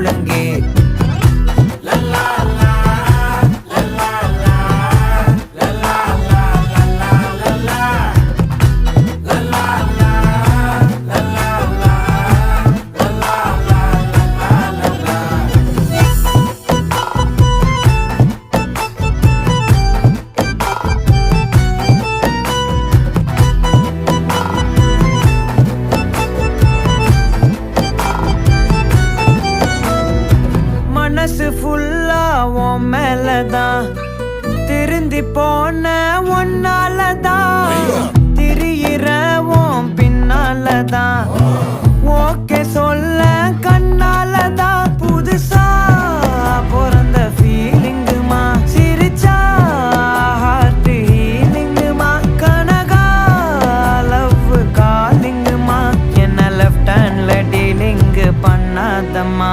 முழங்கே. மனசு ஃபுல்லா உன் மேலதான், திருந்தி போன ஒன்னாலதான், திரியிற உன் பின்னாலதான், ஓகே சொல்ல கண்ணாலதான். புதுசா பிறந்த ஃபீலிங்குமா, சிரிச்சா ஹார்ட் ஹீலிங்குமா, கனகா லவ் காலிங்குமா, என்ன லெஃப்ட் ஹேண்ட்ல டீலிங் பண்ணாதம்மா.